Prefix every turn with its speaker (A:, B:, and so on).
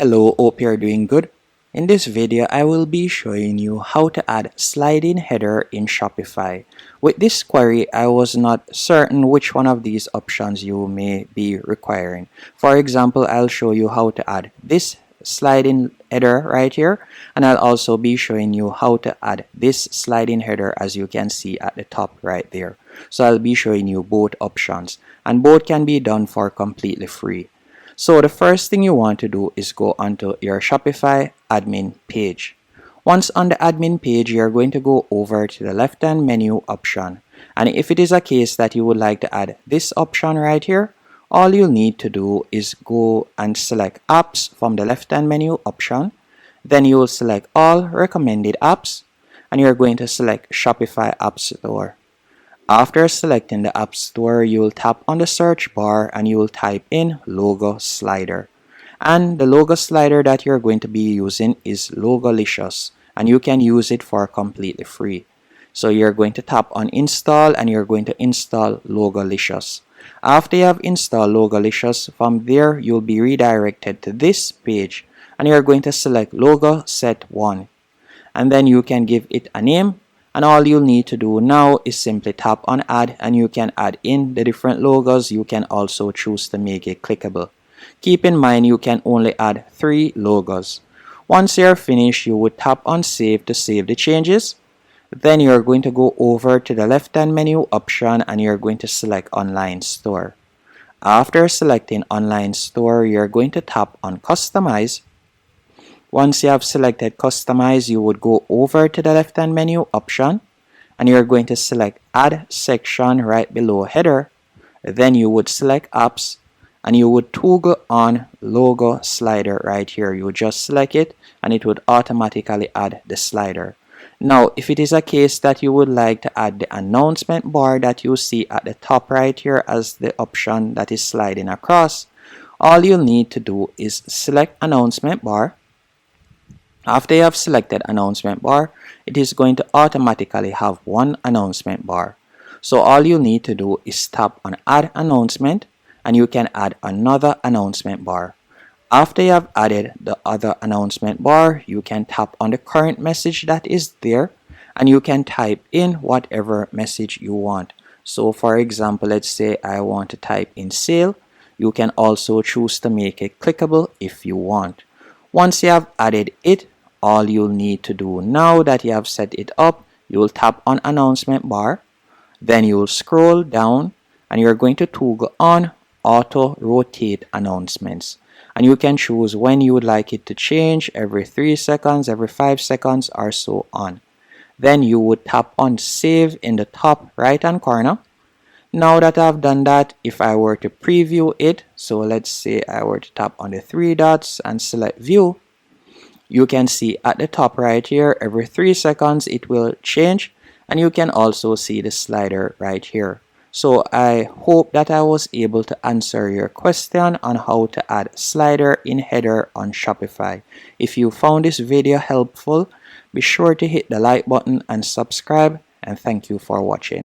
A: Hello, hope you're doing good. In this video, I will be showing you how to add sliding header in Shopify. With this query, I was not certain which one of these options you may be requiring. For example, I'll show you how to add this sliding header right here, and I'll also be showing you how to add this sliding header as you can see at the top right there. So I'll be showing you both options, and both can be done for completely free. So the first thing you want to do is go onto your Shopify admin page. Once on the admin page, you're going to go over to the left hand menu option. And if it is a case that you would like to add this option right here, all you'll need to do is go and select apps from the left hand menu option. Then you will select all recommended apps and you're going to select Shopify App Store. After selecting the App Store, you will tap on the search bar and you will type in logo slider. And the logo slider that you're going to be using is Logolicious, and you can use it for completely free. So you're going to tap on install and you're going to install Logolicious. After you have installed Logolicious, from there you'll be redirected to this page and you're going to select logo set 1. And then you can give it a name. And all you'll need to do now is simply tap on add and you can add in the different logos. You can also choose to make it clickable. Keep in mind you can only add 3 logos. Once you're finished, you would tap on save to save the changes. Then you're going to go over to the left hand menu option and you're going to select online store. After selecting online store, you're going to tap on customize. Once you have selected customize, you would go over to the left hand menu option and you're going to select add section right below header. Then you would select apps and you would toggle on logo slider right here. You would just select it and it would automatically add the slider. Now, if it is a case that you would like to add the announcement bar that you see at the top right here as the option that is sliding across, all you'll need to do is select announcement bar. After you have selected announcement bar, it is going to automatically have one announcement bar. So all you need to do is tap on add announcement and you can add another announcement bar. After you have added the other announcement bar, you can tap on the current message that is there and you can type in whatever message you want. So for example, let's say I want to type in sale. You can also choose to make it clickable if you want. Once you have added it, all you'll need to do now that you have set it up, you will tap on announcement bar, then you will scroll down and you're going to toggle on auto rotate announcements. And you can choose when you would like it to change, every 3 seconds, every 5 seconds, or so on. Then you would tap on save in the top right hand corner. Now that I've done that, if I were to preview it, so let's say I were to tap on the 3 dots and select view, you can see at the top right here, every 3 seconds it will change and you can also see the slider right here. So I hope that I was able to answer your question on how to add slider in header on Shopify. If you found this video helpful, be sure to hit the like button and subscribe, and thank you for watching.